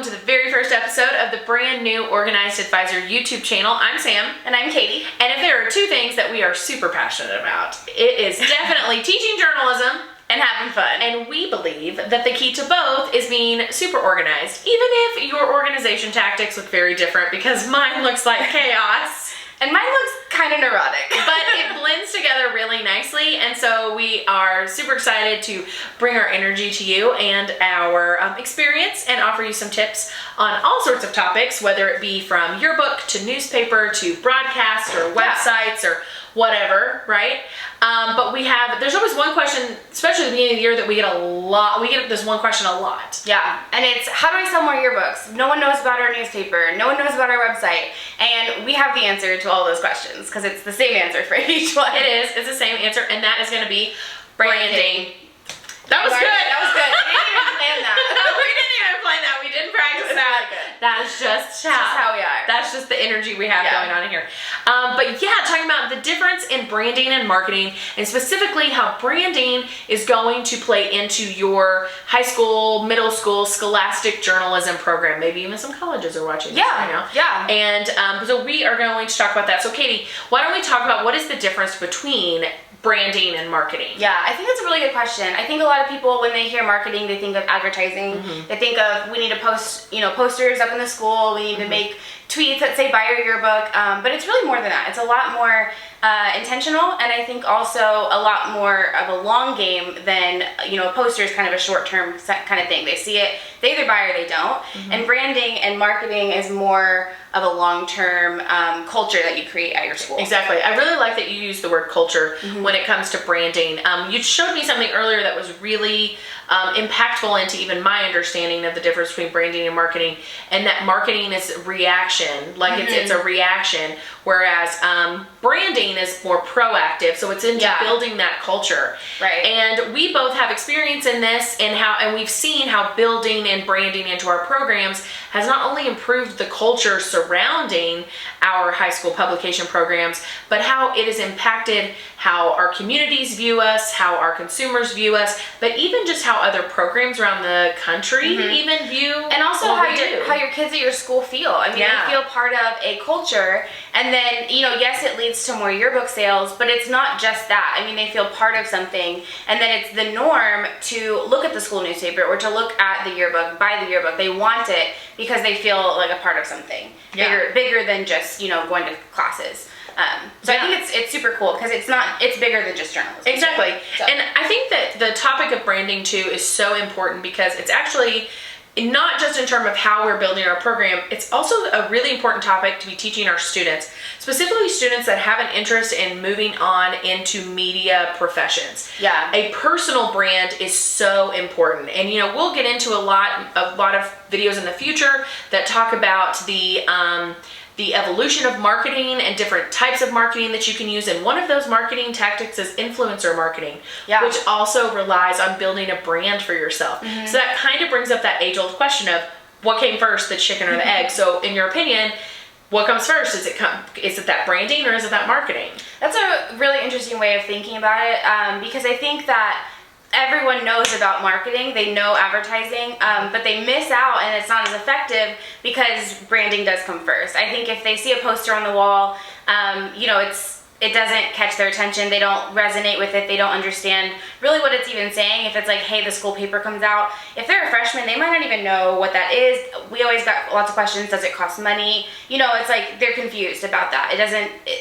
welcome to the very first episode of the brand new Organized Advisor YouTube channel. I'm Sam. And I'm Katie. And if there are two things that we are super passionate about, it is definitely teaching journalism and having fun. And we believe that the key to both is being super organized, even if your organization tactics look very different, because mine looks like chaos. And mine looks kind of neurotic. But it blends together really nicely, and so we are super excited to bring our energy to you and our experience and offer you some tips on all sorts of topics, whether it be from yearbook to newspaper to broadcast or websites or whatever, right? But there's always one question, especially at the beginning of the year, that we get this one question a lot. Yeah, and it's, how do I sell more yearbooks? No one knows about our newspaper. No one knows about our website. And we have the answer to all those questions, because it's the same answer for each one. It is. It's the same answer, and that is going to be branding. That was good. That was good. We didn't even plan that. We didn't even plan that. We didn't practice that. Really That is just how we are. That's just the energy we have going on here. But yeah, talking about the difference in branding and marketing, and specifically how branding is going to play into your high school, middle school, scholastic journalism program. Maybe even some colleges are watching this right now. Yeah. And so we are going to talk about that. So Katie, why don't we talk about what is the difference between branding and marketing? Yeah, I think that's a really good question. I think a lot of people, when they hear marketing, they think of advertising. They think of, we need to post, posters up in the school. We need to make tweets that say buy your yearbook. But it's really more than that. It's a lot more intentional, and I think also a lot more of a long game than, a poster is kind of a short-term kind of thing. They see it, they either buy or they don't. And branding and marketing is more of a long-term culture that you create at your school. Exactly. I really like that you use the word culture when it comes to branding. You showed me something earlier that was really impactful into even my understanding of the difference between branding and marketing, and that marketing is reaction, like it's a reaction, whereas branding is more proactive, so it's into building that culture. Right. And we both have experience in this, and we've seen how building and branding into our programs has not only improved the culture surrounding our high school publication programs, but how it has impacted how our communities view us, how our consumers view us, but even just how other programs around the country even view, and also how your kids at your school feel. I mean, they feel part of a culture, and then yes, it leads to more yearbook sales, but it's not just that. I mean, they feel part of something, and then it's the norm to look at the school newspaper or to look at the yearbook, buy the yearbook. They want it because they feel like a part of something bigger than just going to classes. So I think it's super cool because it's bigger than just journalism. Exactly. So. And I think that the topic of branding too is so important because it's actually not just in terms of how we're building our program, it's also a really important topic to be teaching our students, specifically students that have an interest in moving on into media professions. Yeah. A personal brand is so important. And we'll get into a lot of videos in the future that talk about the evolution of marketing and different types of marketing that you can use. And one of those marketing tactics is influencer marketing, which also relies on building a brand for yourself. So that kind of brings up that age-old question of what came first, the chicken or the egg? So in your opinion, what comes first? Is it that branding or is it that marketing? That's a really interesting way of thinking about it, because I think that everyone knows about marketing, they know advertising, but they miss out and it's not as effective because branding does come first. I think if they see a poster on the wall, it doesn't catch their attention, they don't resonate with it, they don't understand really what it's even saying. If it's like, hey, the school paper comes out, if they're a freshman, they might not even know what that is. We always got lots of questions, does it cost money? It's like they're confused about that.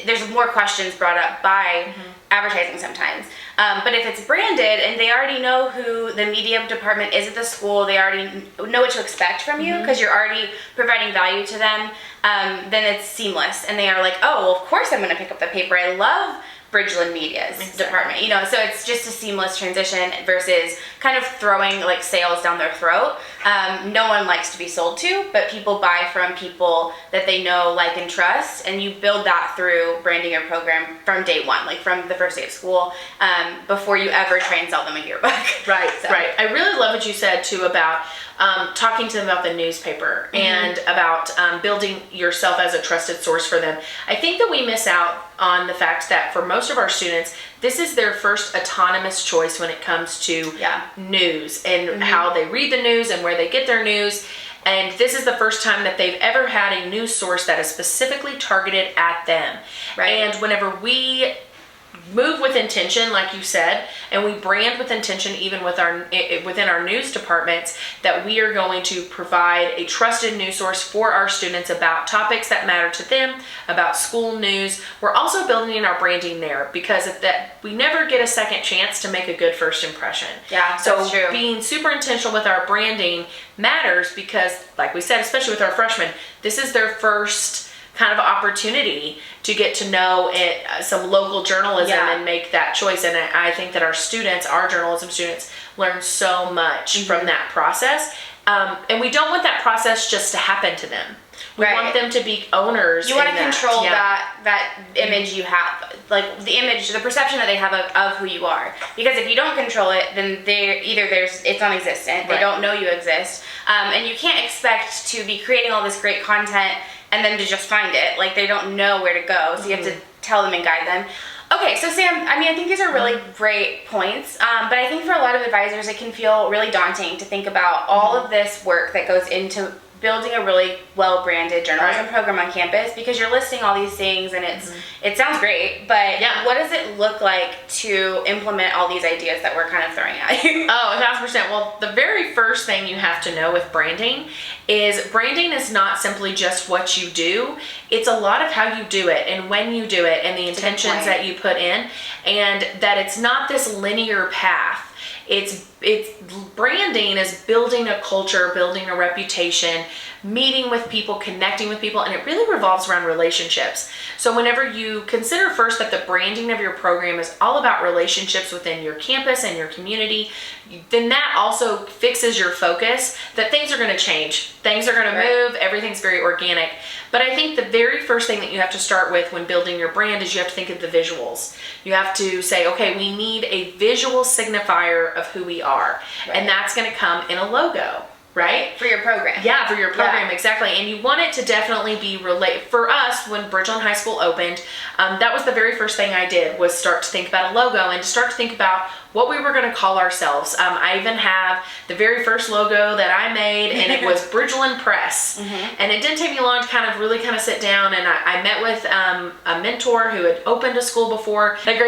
There's more questions brought up by advertising sometimes. But if it's branded and they already know who the media department is at the school, they already know what to expect from you because you're already providing value to them, then it's seamless. And they are like, oh, well, of course I'm going to pick up the paper. I love Bridgeland Media's department, so it's just a seamless transition versus kind of throwing like sales down their throat. No one likes to be sold to, but people buy from people that they know, like, and trust, and you build that through branding your program from day one, like from the first day of school, before you ever try and sell them a yearbook. Right. I really love what you said too about talking to them about the newspaper and about building yourself as a trusted source for them. I think that we miss out on the fact that for most of our students, this is their first autonomous choice when it comes to news and how they read the news and where they get their news. And this is the first time that they've ever had a news source that is specifically targeted at them. Right. And whenever we move with intention, like you said, and we brand with intention even with within our news departments, that we are going to provide a trusted news source for our students about topics that matter to them, about school news. We're also building our branding there because we never get a second chance to make a good first impression. Yeah, so that's true. Being super intentional with our branding matters because, like we said, especially with our freshmen, this is their first kind of opportunity to get to know some local journalism and make that choice. And I think that our journalism students, learn so much from that process. And we don't want that process just to happen to them. We want them to be owners. You want to control that image you have, like the perception that they have of who you are. Because if you don't control it, then it's non-existent. They don't know you exist. And you can't expect to be creating all this great content and then to just find it. Like, they don't know where to go, so you have to tell them and guide them. Okay, so Sam, I think these are really great points, but I think for a lot of advisors it can feel really daunting to think about all of this work that goes into building a really well-branded journalism program on campus, because you're listing all these things and it sounds great, but what does it look like to implement all these ideas that we're kind of throwing at you? Oh, 1,000%. Well, the very first thing you have to know with branding is not simply just what you do. It's a lot of how you do it and when you do it and the intentions that you put in, and that it's not this linear path. It's branding is building a culture, building a reputation, meeting with people, connecting with people, and it really revolves around relationships. So whenever you consider first that the branding of your program is all about relationships within your campus and your community, then that also fixes your focus that things are going to change. Things are going to move. Everything's very organic. But I think the very first thing that you have to start with when building your brand is you have to think of the visuals. You have to say, okay, we need a visual signifier of who we are. And that's going to come in a logo. Right? For your program. Yeah, for your program, exactly. And you want it to definitely be for us, when Bridgeland High School opened, that was the very first thing I did, was start to think about a logo and to start to think about what we were going to call ourselves. I even have the very first logo that I made, and it was Bridgeland Press. And it didn't take me long to really sit down, and I met with a mentor who had opened a school before that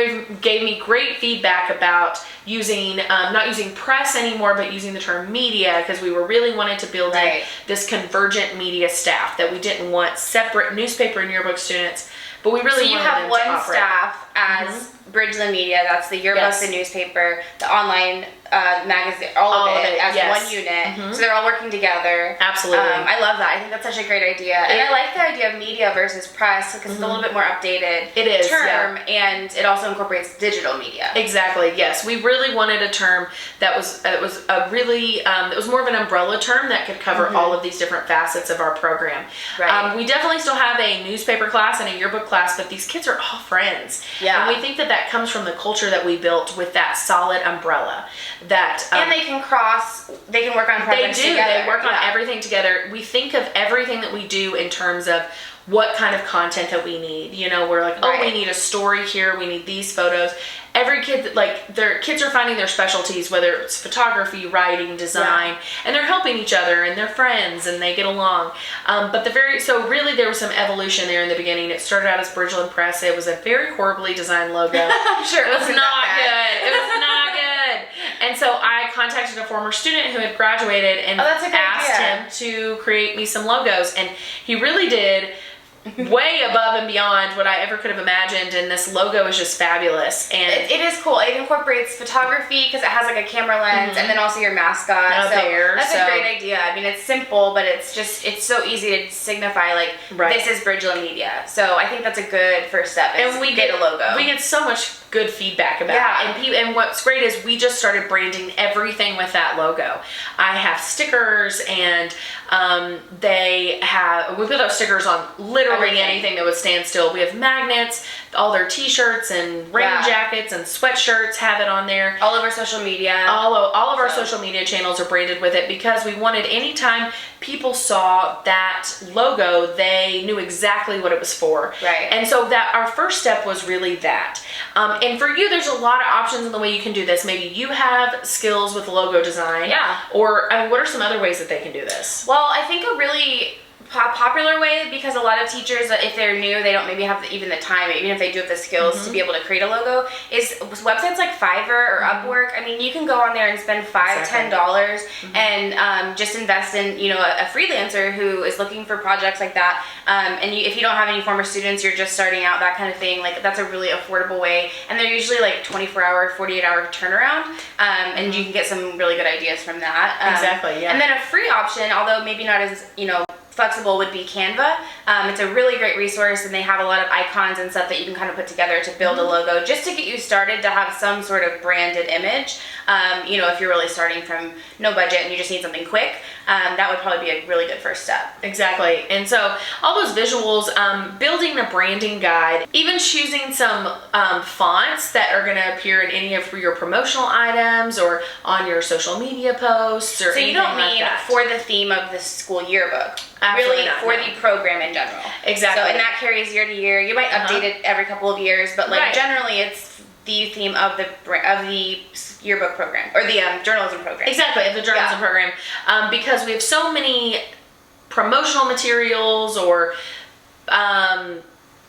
gave me great feedback about using, not using press anymore, but using the term media, because we were really wanting to build in this convergent media staff, that we didn't want separate newspaper and yearbook students, but we really wanted them to operate. So you have one staff as Bridgeland Media, that's the yearbook, the newspaper, the online magazine, all of it as one unit. So they're all working together. Absolutely. I love that. I think that's such a great idea. And I like the idea of media versus press, because it's a little bit more updated term, and it also incorporates digital media. Exactly. Yes, we really wanted a term that was it was more of an umbrella term that could cover all of these different facets of our program. We definitely still have a newspaper class and a yearbook class, but these kids are all friends. And we think that comes from the culture that we built with that solid umbrella. And they can work on projects together. They work on everything together. We think of everything that we do in terms of what kind of content that we need. We're like, we need a story here, we need these photos. Every kid, their kids are finding their specialties, whether it's photography, writing, design, and they're helping each other, and they're friends, and they get along. So really there was some evolution there in the beginning. It started out as Bridgeland Press. It was a very horribly designed logo. I'm sure it was not good. It was not good. And so I contacted a former student who had graduated and asked him to create me some logos, and he really did way above and beyond what I ever could have imagined, and this logo is just fabulous. And it is cool. It incorporates photography because it has a camera lens, and then also your mascot. That's a great idea. It's simple, but it's so easy to signify this is Bridgeland Media. So I think that's a good first step. And we get a logo. We get so much good feedback about it. And what's great is we just started branding everything with that logo. I have stickers, and we put those stickers on literally anything that would stand still. We have magnets, all their t-shirts and rain jackets and sweatshirts have it on there. All of our social media. All of our social media channels are branded with it, because we wanted, anytime people saw that logo, they knew exactly what it was for. Right. And so that our first step was really that. and for you, there's a lot of options in the way you can do this. Maybe you have skills with logo design. Yeah. Or what are some other ways that they can do this? Well, I think a really popular way, because a lot of teachers, if they're new, they don't maybe have even the time, even if they do have the skills to be able to create a logo, is websites like Fiverr or Upwork. I mean, you can go on there and spend $5-10 and just invest in, you know, a freelancer who is looking for projects like that. And if you don't have any former students, you're just starting out, that kind of thing, like that's a really affordable way. And they're usually like 24-hour, 48-hour turnaround, and you can get some really good ideas from that. Exactly, yeah. And then a free option, although maybe not as, you know, flexible, would be Canva. It's a really great resource, and they have a lot of icons and stuff that you can kind of put together to build a logo, just to get you started to have some sort of branded image. You know, if you're really starting from no budget and you just need something quick, that would probably be a really good first step. Exactly. And so all those visuals, building a branding guide, even choosing some fonts that are going to appear in any of your promotional items or on your social media posts or anything like that. So you don't mean for the theme of the school yearbook. Absolutely really not, for no. the program in general. Exactly. So, and that carries year to year. You might update it every couple of years, but like generally it's the theme of the yearbook program, or the journalism program. Exactly, of the journalism program, because we have so many promotional materials or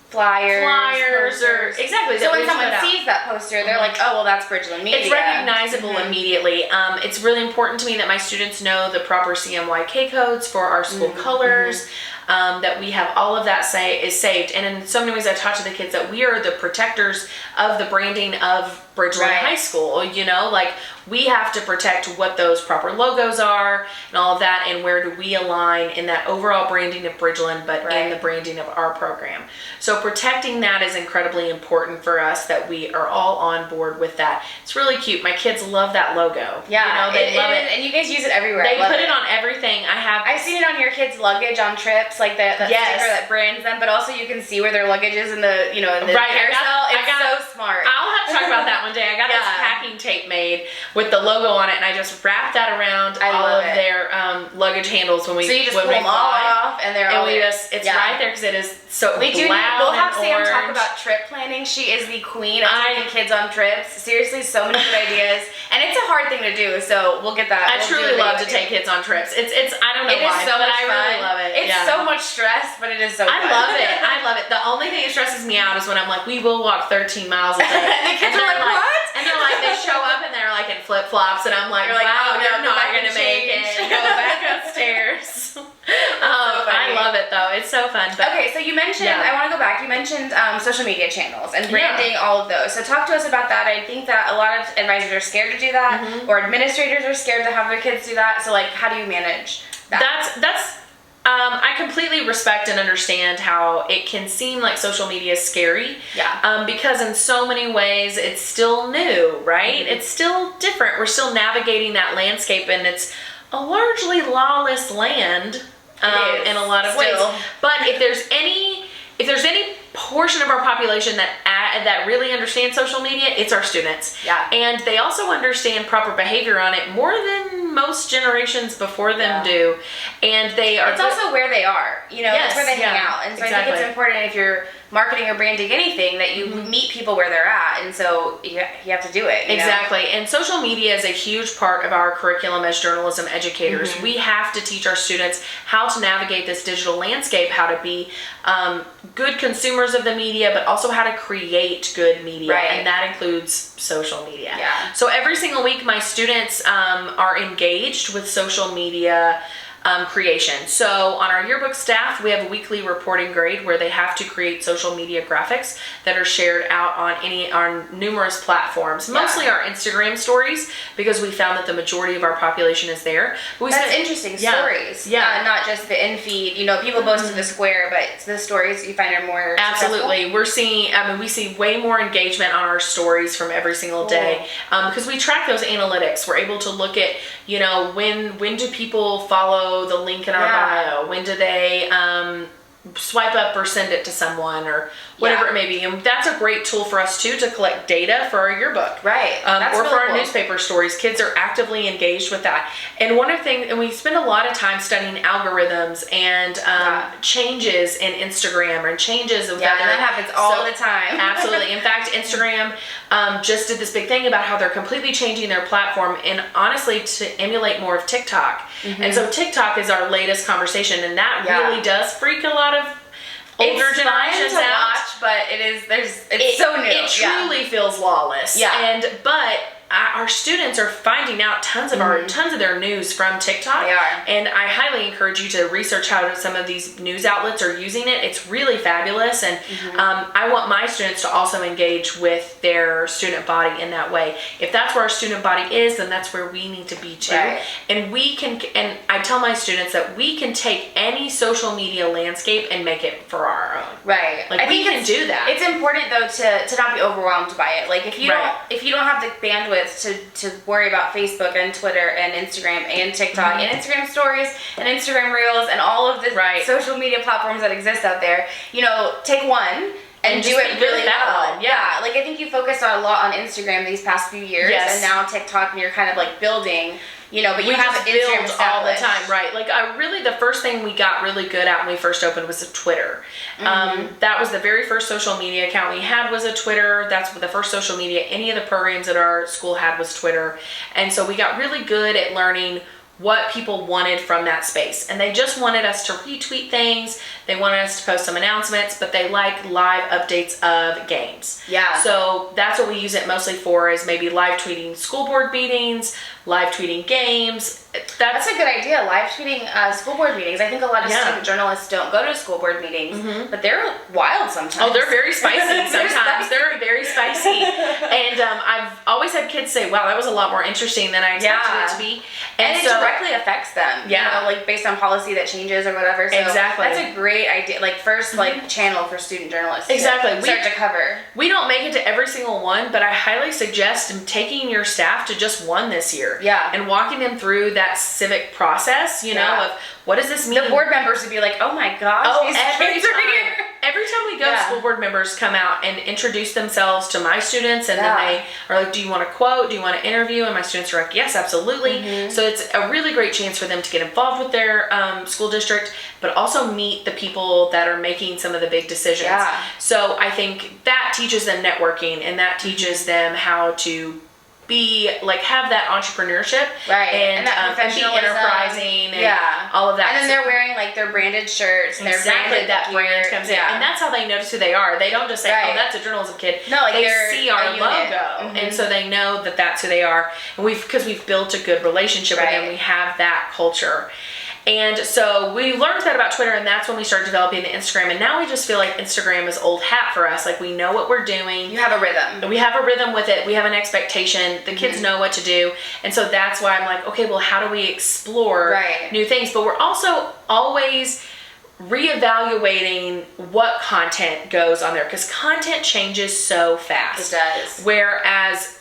flyers or exactly. So when someone sees that poster, they're like, oh, well, that's Bridgeland Media. It's recognizable immediately. It's really important to me that my students know the proper CMYK codes for our school colors. That we have all of that is saved. And in so many ways I talk to the kids that we are the protectors of the branding of Bridgeland High School. You know, like we have to protect what those proper logos are and all of that, and where do we align in that overall branding of Bridgeland, but in the branding of our program. So protecting that is incredibly important for us, that we are all on board with that. It's really cute. My kids love that logo. Yeah, you know, they love it. And you guys use it everywhere. They put it on everything. I've seen it on your kids' luggage on trips, like the sticker that brands them, but also you can see where their luggage is in the, you know, in the carousel. It's so smart. I'll have to talk about that one day. I got this packing tape made with the logo on it, and I just wrapped that around all of their luggage handles when we So you just pull them all off, and they're all there. It's right there because it is so we'll have Sam orange. talk about trip planning. She is the queen of taking kids on trips. Seriously, so many good ideas, and it's a hard thing to do. So we'll get that. I truly love to take kids on trips. It's I don't know why, but I really love it. It's so much stress, but it is so fun. I love it. I love it. The only thing that stresses me out is when I'm like, we will walk 13 miles a day. The kids are like, what? And they're like, they show up and they're like in flip flops, and I'm like, wow, you're not gonna make it. Go back upstairs. I love it though. It's so fun. But okay, so you mentioned, I want to go back, you mentioned social media channels and branding, all of those. So talk to us about that. I think that a lot of advisors are scared to do that, or administrators are scared to have their kids do that. So like, how do you manage that? That's I completely respect and understand how it can seem like social media is scary. Because in so many ways it's still new, right? It's still different. We're still navigating that landscape, and it's a largely lawless land in a lot of ways. But if there's any portion of our population that really understands social media, it's our students. And they also understand proper behavior on it more than most generations before them do. And they are. It's also where they are. You know, it's where they hang out. And so I think it's important, if you're marketing or branding anything, that you meet people where they're at, and so you have to do it. Exactly. And social media is a huge part of our curriculum as journalism educators. We have to teach our students how to navigate this digital landscape, how to be good consumers of the media, but also how to create good media, and that includes social media. So every single week my students are engaged with social media creation. So on our yearbook staff, we have a weekly reporting grade where they have to create social media graphics that are shared out on numerous platforms, mostly our Instagram stories, because we found that the majority of our population is there. But that's interesting. Stories, not just the in-feed. You know, people post to the square, but the stories you find are more absolutely successful? We see way more engagement on our stories from every single day, because we track those analytics. We're able to look at, you know, when do people follow the link in our bio? When do they swipe up or send it to someone or whatever it may be. And that's a great tool for us too, to collect data for our yearbook. Right. Or for our newspaper stories. Kids are actively engaged with that. And one of the things, and we spend a lot of time studying algorithms and changes in Instagram and changes of and that happens all the time. Absolutely. In fact, Instagram just did this big thing about how they're completely changing their platform, and honestly to emulate more of TikTok. And so TikTok is our latest conversation, and that really does freak a lot of older generations out. Watch, but it's so new. It truly feels lawless. But our students are finding out tons of their news from TikTok. They are. And I highly encourage you to research how some of these news outlets are using it. It's really fabulous. And I want my students to also engage with their student body in that way. If that's where our student body is, then that's where we need to be too. Right. And and I tell my students that we can take any social media landscape and make it for our own. Right. Like, we can do that. It's important though to not be overwhelmed by it. Like if you don't have the bandwidth to worry about Facebook and Twitter and Instagram and TikTok and Instagram stories and Instagram Reels and all of the social media platforms that exist out there, take one and do it really well. Yeah. Like I think you focused a lot on Instagram these past few years, and now TikTok, and you're kind of like building. But you have Instagram all the time, right? Like really the first thing we got really good at when we first opened was Twitter. That was the very first social media account we had, was a Twitter. That's the first social media any of the programs at our school had, was Twitter. And so we got really good at learning what people wanted from that space. And they just wanted us to retweet things. They wanted us to post some announcements, but they like live updates of games. Yeah. So that's what we use it mostly for, is maybe live tweeting school board meetings, live tweeting games. That's a good idea, live tweeting school board meetings. I think a lot of student journalists don't go to school board meetings, but they're wild sometimes. Oh, they're very spicy sometimes. They're very spicy. And I've always had kids say, wow, that was a lot more interesting than I expected it to be. And it directly affects them, like based on policy that changes or whatever. So exactly. That's a great idea. Like first channel for student journalists. Exactly. To start to cover. We don't make it to every single one, but I highly suggest taking your staff to just one this year. Yeah. And walking them through that civic process, of what does this mean? The board members would be like, oh my gosh, these kids are here. Every time we go, school board members come out and introduce themselves to my students, and then they are like, do you want to quote? Do you want to interview? And my students are like, yes, absolutely. So it's a really great chance for them to get involved with their school district, but also meet the people that are making some of the big decisions. Yeah. So I think that teaches them networking, and that teaches them how to have that entrepreneurship, and that be enterprising, and all of that. And then they're wearing like their branded shirts, and their branded that brand comes in, and that's how they notice who they are. They don't just say, "Oh, that's a journalism kid." No, like they see our logo, and so they know that that's who they are. And because we've built a good relationship with them, we have that culture. And so we learned that about Twitter, and that's when we started developing the Instagram. And now we just feel like Instagram is old hat for us. Like, we know what we're doing. You have a rhythm. We have a rhythm with it. We have an expectation. The kids know what to do. And so that's why I'm like, okay, well, how do we explore new things? But we're also always reevaluating what content goes on there, because content changes so fast. It does. Whereas,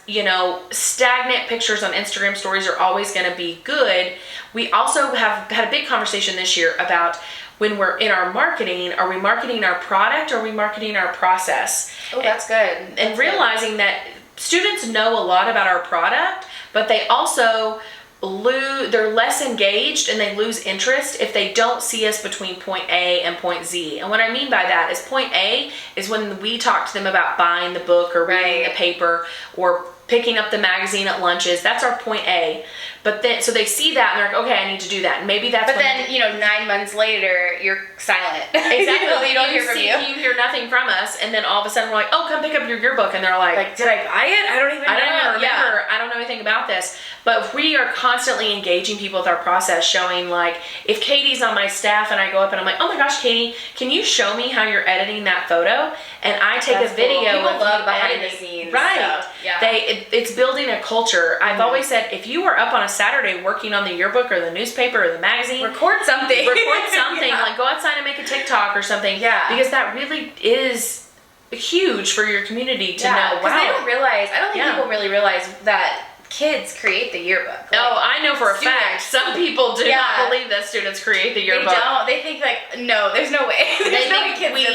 stagnant pictures on Instagram stories are always going to be good. We also have had a big conversation this year about, when we're in our marketing, are we marketing our product, or are we marketing our process? Oh, that's good. And realizing that students know a lot about our product, but they also they're less engaged, and they lose interest if they don't see us between point A and point Z. And what I mean by that is, point A is when we talk to them about buying the book or reading the paper or picking up the magazine at lunches. That's our point A. But then, so they see that and they're like, okay, I need to do that. And maybe that's. But then, 9 months later, you're silent. Exactly. You don't hear from you. You hear nothing from us, and then all of a sudden we're like, oh, come pick up your yearbook, and they're like, did I buy it? I don't even remember. Yeah. I don't know anything about this. But if we are constantly engaging people with our process, showing if Katie's on my staff and I go up and I'm like, oh my gosh, Katie, can you show me how you're editing that photo? And I take a video. Cool. People love behind the scenes. Right. Stuff. Yeah. It's building a culture. I've always said, if you are up on a Saturday working on the yearbook or the newspaper or the magazine, record something. Go outside and make a TikTok or something. Yeah. Because that really is huge for your community to know. Because they don't realize, I don't think people really realize that kids create the yearbook. Like, oh, I know for a fact. Some people do not believe that students create the yearbook. They don't. They think like, no, there's no way. They think we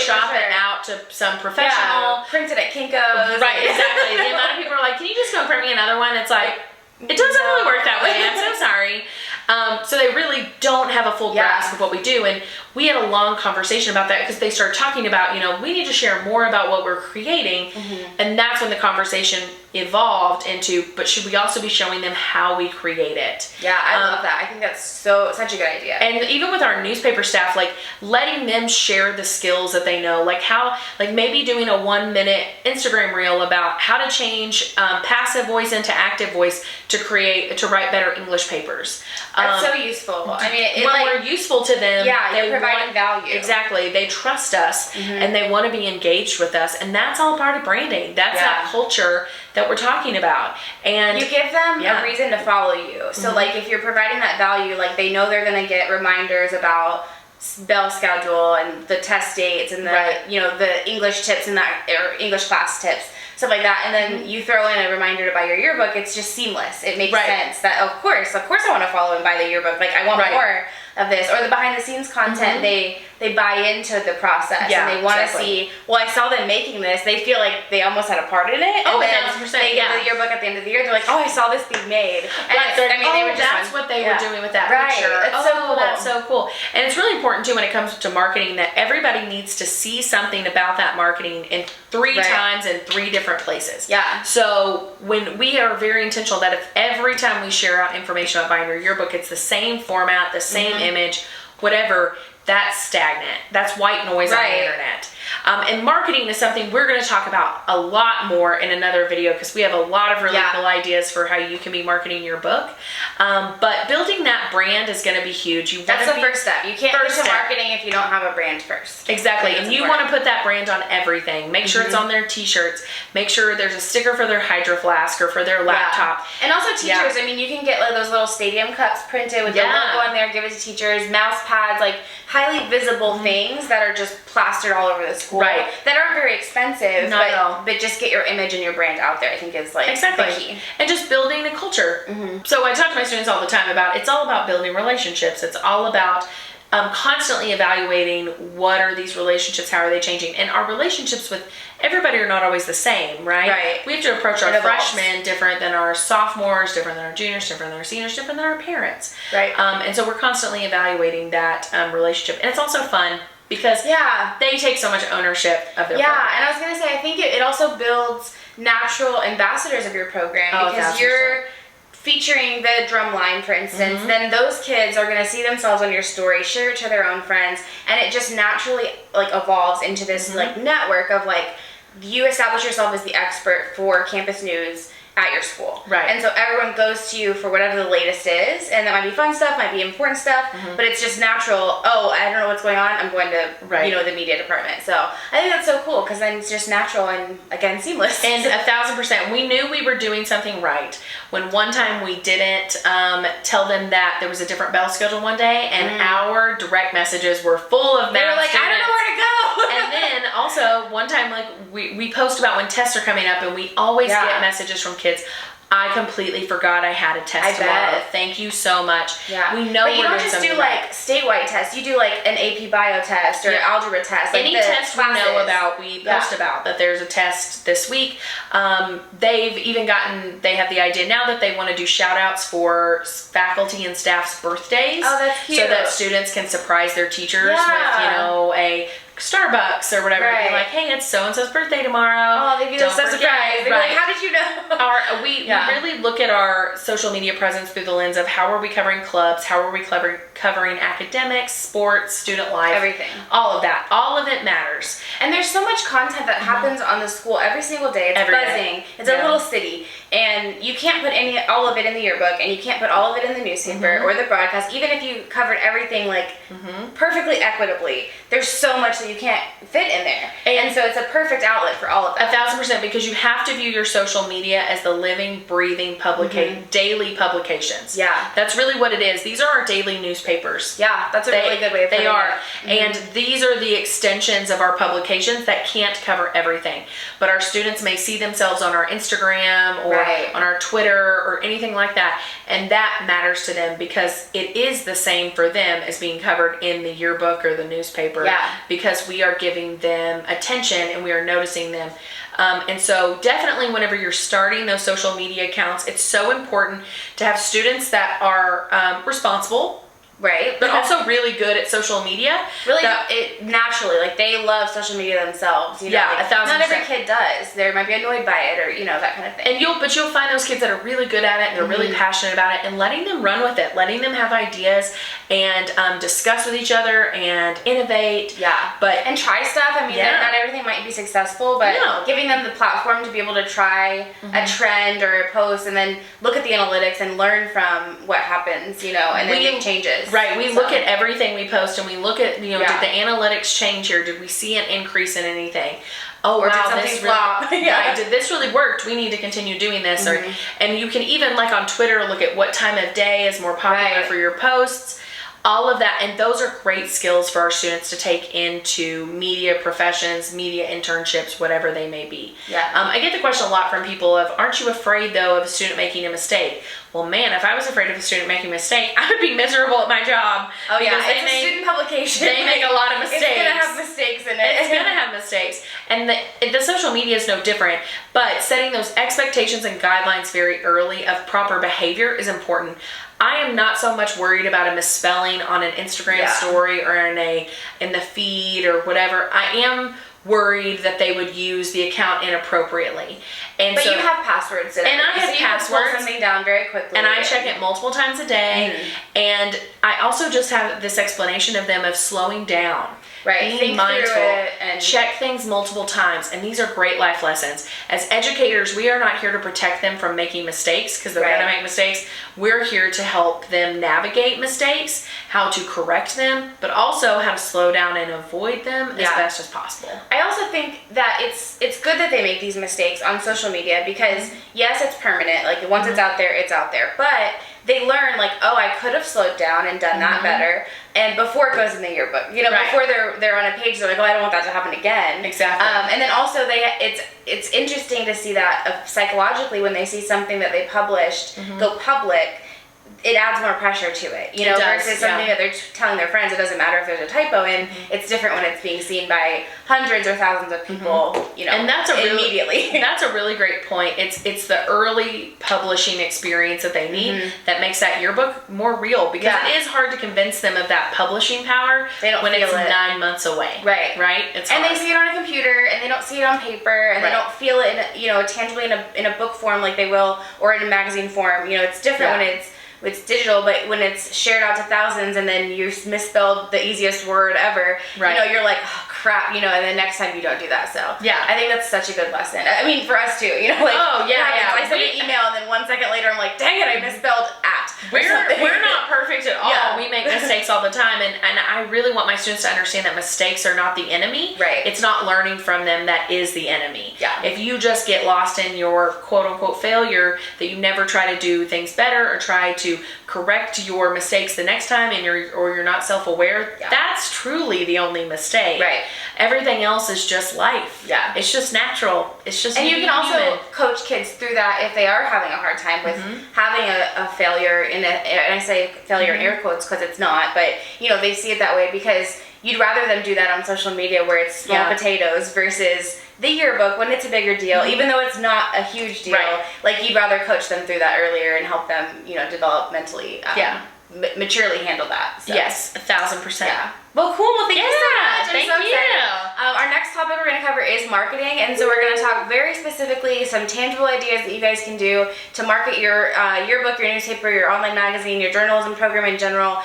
shop it out to some professional. Print it at Kinko's. Right, exactly. The amount of people are like, can you just go print me another one? It's like, it doesn't really work that way. I'm so sorry. So they really don't have a full grasp of what we do. And we had a long conversation about that because they started talking about, we need to share more about what we're creating. And that's when the conversation evolved into, but should we also be showing them how we create it? Yeah, I love that. I think that's such a good idea. And even with our newspaper staff, like letting them share the skills that they know, like maybe doing a 1-minute Instagram reel about how to change passive voice into active voice to write better English papers. That's so useful. I mean, we're useful to them. Yeah, they're providing value. Exactly. They trust us and they want to be engaged with us. And that's all part of branding. That's that culture that we're talking about. And you give them a reason to follow you. So like if you're providing that value, like they know they're going to get reminders about bell schedule and the test dates and the the English tips and or English class tips, stuff like that, and then you throw in a reminder to buy your yearbook. It's just seamless. It makes sense that of course I want to follow and buy the yearbook. Like I want more of this, or the behind the scenes content. They buy into the process and they want to see. Well, I saw them making this. They feel like they almost had a part in it. Oh, and 1,000%. They get the yearbook at the end of the year. They're like, oh, I saw this being made. And they were that's what they were doing with that picture. It's so cool. That's so cool. And it's really important too when it comes to marketing that everybody needs to see something about that marketing in 3 times in 3 different places. Yeah. So when we are very intentional that if every time we share out information about buying your yearbook, it's the same format, the same image, whatever, that's stagnant. That's white noise on the internet. And marketing is something we're going to talk about a lot more in another video because we have a lot of really cool ideas for how you can be marketing your book. But building that brand is going to be huge. That's the first step. You can't get to marketing if you don't have a brand first. Exactly. And you want to put that brand on everything. Make sure it's on their t-shirts. Make sure there's a sticker for their Hydro Flask or for their laptop. And also teachers. I mean, you can get like those little stadium cups printed with the logo on there. Give it to teachers. Mouse pads, like highly visible things that are just plastered all over the school. Right. That aren't very expensive. Not at all. But just get your image and your brand out there, I think is like the key. And just building a culture. So I talk to my students all the time about, it's all about building relationships. It's all about constantly evaluating what are these relationships, how are they changing. And our relationships with everybody are not always the same, right? We have to approach our freshmen different than our sophomores, different than our juniors, different than our seniors, different than our parents. Right. And so we're constantly evaluating that relationship. And it's also fun because they take so much ownership of their program. And I was going to say, I think it also builds natural ambassadors of your program because you're featuring the drum line, for instance, then those kids are going to see themselves on your story, share it to their own friends, and it just naturally like evolves into this like network of like you establish yourself as the expert for campus news at your school. Right. And so everyone goes to you for whatever the latest is, and that might be fun stuff, might be important stuff, but it's just natural. Oh, I don't know what's going on. I'm going to, the media department. So I think that's so cool because then it's just natural and again seamless. And 1,000%, we knew we were doing something right when one time we didn't tell them that there was a different bell schedule one day, and our direct messages were full of they were like, students. I don't know where to go. And then also one time, like we post about when tests are coming up, and we always get messages from kids. I completely forgot I had a test tomorrow. Thank you so much. Yeah. We know but you we're don't doing just do something like statewide tests. You do like an AP bio test or an algebra test. Like any test we know about, we post about that there's a test this week. They've even they have the idea now that they want to do shout outs for faculty and staff's birthdays. Oh, that's cute. So that students can surprise their teachers with, a Starbucks or whatever. Be like, hey, it's so-and-so's birthday tomorrow. Oh, they do this surprise. They're like, how did you know? We really look at our social media presence through the lens of how are we covering clubs, how are we covering academics, sports, student life. Everything. All of that. All of it matters. And there's so much content that happens on the school every single day. It's buzzing. It's a little city. And you can't put all of it in the yearbook, and you can't put all of it in the newspaper or the broadcast. Even if you covered everything like perfectly equitably, there's so much that you can't fit in there. And so it's a perfect outlet for all of that. 1,000%, because you have to view your social media as the living, breathing daily publications. Yeah. That's really what it is. These are our daily newspapers. Yeah, that's a really good way of putting it. They are. And these are the extensions of our publications that can't cover everything. But our students may see themselves on our Instagram or on our Twitter or anything like that. And that matters to them because it is the same for them as being covered in the yearbook or the newspaper. Yeah. Because we are giving them attention and we are noticing them. And so definitely whenever you're starting those social media accounts, it's so important to have students that are responsible, right? but also really good at social media. Really, it naturally, like they love social media themselves. You know, Yeah, like, 1,000%. Not every kid does. They might be annoyed by it, or that kind of thing. And you'll find those kids that are really good at it and they're really passionate about it, and letting them run with it, letting them have ideas and discuss with each other and innovate. Yeah, and try stuff. I mean, not everything might be successful, but giving them the platform to be able to try a trend or a post, and then look at the analytics and learn from what happens. And then make changes. Right, we look at everything we post and we look at, did the analytics change here? Did we see an increase in anything? Oh, or wow, did something flop? Right, did this really work? Do we need to continue doing this? And you can even, like on Twitter, look at what time of day is more popular for your posts. All of that, and those are great skills for our students to take into media professions, media internships, whatever they may be. I get the question a lot from people of, aren't you afraid though of a student making a mistake? Well, man, if I was afraid of a student making a mistake, I would be miserable at my job. Oh yeah, it's a student publication. They make a lot of mistakes. It's gonna have mistakes in it. It's gonna have mistakes, and the social media is no different. But setting those expectations and guidelines very early of proper behavior is important. I am not so much worried about a misspelling on an Instagram story or in the feed or whatever. I am worried that they would use the account inappropriately. But you have passwords in it. And I have passwords. You can pull something down very quickly. And I check it multiple times a day. And I also just have this explanation of them of slowing down. Right. Being mindful. And check things multiple times. And these are great life lessons. As educators, we are not here to protect them from making mistakes because they're going to make mistakes. We're here to help them navigate mistakes, how to correct them, but also how to slow down and avoid them as best as possible. I also think that it's good that they make these mistakes on social media because yes, it's permanent. Like once it's out there, it's out there. But they learn like, oh, I could have slowed down and done that better. And before it goes in the yearbook, before they're on a page, they're like, oh, I don't want that to happen again. Exactly. And then also it's interesting to see that psychologically when they see something that they published go public, it adds more pressure to it, versus something that they're telling their friends. It doesn't matter if there's a typo in. It's different when it's being seen by hundreds or thousands of people, and that's immediately. That's a really great point. It's the early publishing experience that they need that makes that yearbook more real because it is hard to convince them of that publishing power when it's 9 months away. Right? It's hard. And they see it on a computer and they don't see it on paper and they don't feel it tangibly in a book form like they will or in a magazine form. It's different when it's digital, but when it's shared out to thousands and then you misspelled the easiest word ever, you're like, oh, crap, and then next time you don't do that. So I think that's such a good lesson. I mean, for us too, I send an email and then 1 second later I'm like, dang it, I misspelled at. We're not perfect at all. Yeah. We make mistakes all the time, and I really want my students to understand that mistakes are not the enemy. Right. It's not learning from them that is the enemy. Yeah. If you just get lost in your quote unquote failure, that you never try to do things better or try to correct your mistakes the next time and you're not self-aware, that's truly the only mistake. Right. Everything else is just life. Yeah. It's just natural. It's just and you can also human. coach kids through that if they are having a hard time with having a failure and I say failure in air quotes because it's not, but they see it that way because you'd rather them do that on social media where it's small potatoes versus the yearbook when it's a bigger deal, even though it's not a huge deal. Like you'd rather coach them through that earlier and help them, developmentally, maturely handle that. So. Yes, 1,000%. Yeah. Well, cool. Well, thank you so much. I'm thank so you. excited. Our next topic we're going to cover is marketing, and so we're going to talk very specifically some tangible ideas that you guys can do to market your yearbook, your newspaper, your online magazine, your journalism program in general.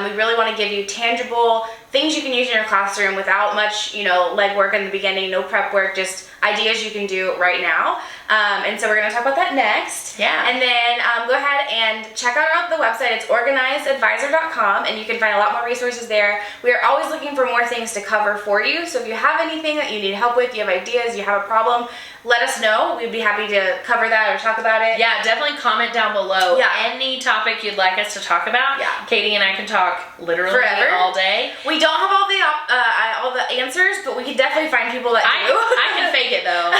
We really want to give you tangible things you can use in your classroom without much, legwork in the beginning, no prep work, just ideas you can do right now. And so we're going to talk about that next. Yeah. And then go ahead and check out the website. It's organizedadvisor.com, and you can find a lot more resources there. We are always looking for more things to cover for you. So if you have anything that you need help with, you have ideas, you have a problem, let us know. We'd be happy to cover that or talk about it. Yeah, definitely comment down below. Yeah. Any topic you'd like us to talk about. Yeah. Katie and I can talk literally Forever. all day. We don't have all the answers, but we can definitely find people that do. I can fake it though.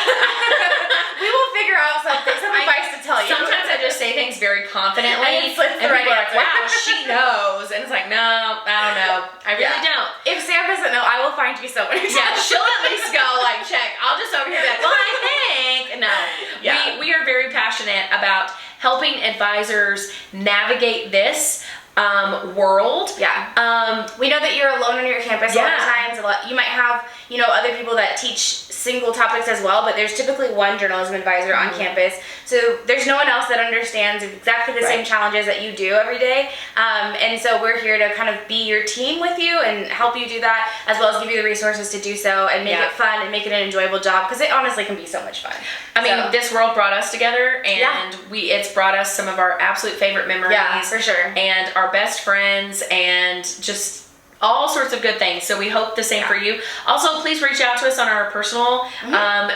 We will figure out some advice to tell you. Sometimes I just say things very confidently, And it's like the right people are like, answer. wow, she knows. And it's like, no, I don't know. I really don't. If Sam doesn't know, I will find you someone. Yeah, she'll at least go like, check. I'll just over here be like, well, I think. No. Yeah. We are very passionate about helping advisors navigate this world. Yeah. We know that you're alone on your campus a lot of times. You might have, other people that teach single topics as well, but there's typically one journalism advisor on campus. So there's no one else that understands exactly the same challenges that you do every day. And so we're here to kind of be your team with you and help you do that, as well as give you the resources to do so and make it fun and make it an enjoyable job, because it honestly can be so much fun. I mean, this world brought us together, and it's brought us some of our absolute favorite memories. Yeah, for sure. And our best friends, and just all sorts of good things. So we hope the same for you. Also, please reach out to us on our personal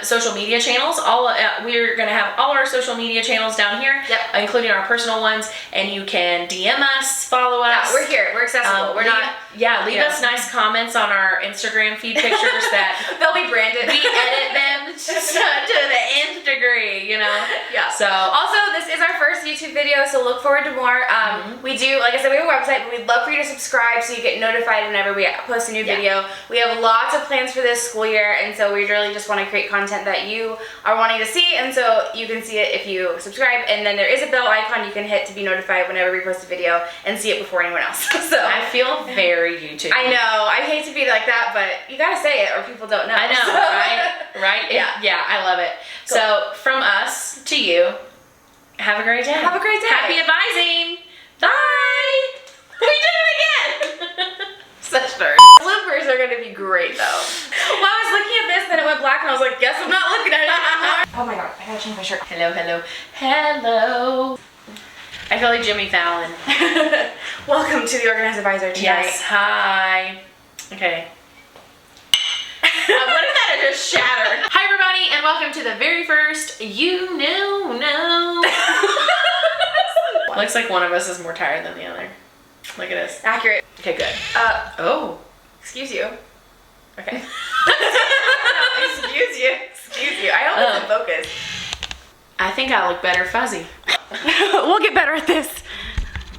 social media channels. We're going to have all our social media channels down here, including our personal ones, and you can DM us, follow us. Yeah, we're here. We're accessible. Leave us nice comments on our Instagram feed pictures that they'll be branded. We edit them to the nth degree, Yeah. So also, this is our first YouTube video, so look forward to more. We do, like I said, we have a website, but we'd love for you to subscribe so you get notified whenever we post a new video. We have lots of plans for this school year, and so we really just want to create content that you are wanting to see, and so you can see it if you subscribe. And then there is a bell icon you can hit to be notified whenever we post a video and see it before anyone else. So I feel very YouTube. I know. I hate to be like that, but you gotta say it or people don't know. I know, So. right? Yeah. I love it. Cool. So from us to you, have a great day. Have a great day. Happy advising. Bye. We did it again. Such nerds. Bloopers are gonna be great though. Well, I was looking at this, then it went black, and I was like, guess I'm not looking at it anymore. Oh my god, I gotta change my shirt. Hello. I feel like Jimmy Fallon. Welcome to the Organized Advisor tonight. Yes, hi. Okay. What if that had just shattered? Hi everybody, and welcome to the very first Looks like one of us is more tired than the other. Look at us. Accurate. Okay, good. Oh. Excuse you. Okay. Excuse you. Excuse you. I hope it's in focus. I think I look better fuzzy. We'll get better at this.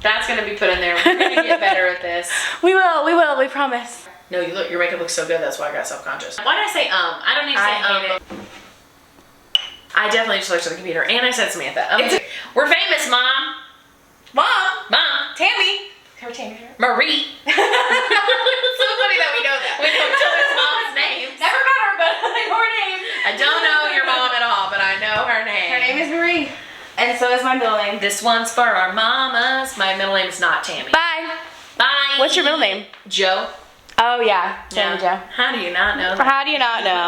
That's gonna be put in there. We're gonna get better at this. We will, we promise. No, your makeup looks so good, that's why I got self-conscious. Why did I say I don't need to say I definitely just looked at the computer, and I said Samantha. We're famous, Mom. Mom. Tammy. Her Tammy. Marie. It's so funny that we know that. We know each other's mom's names. Never met her, but I know her name. I don't know your mom at all, but I know her name. Her name is Marie. And so is my middle name. This one's for our mamas. My middle name is not Tammy. Bye. Bye. What's your middle name? Joe. Oh yeah, Tammy Joe. How do you not know that? How do you not know?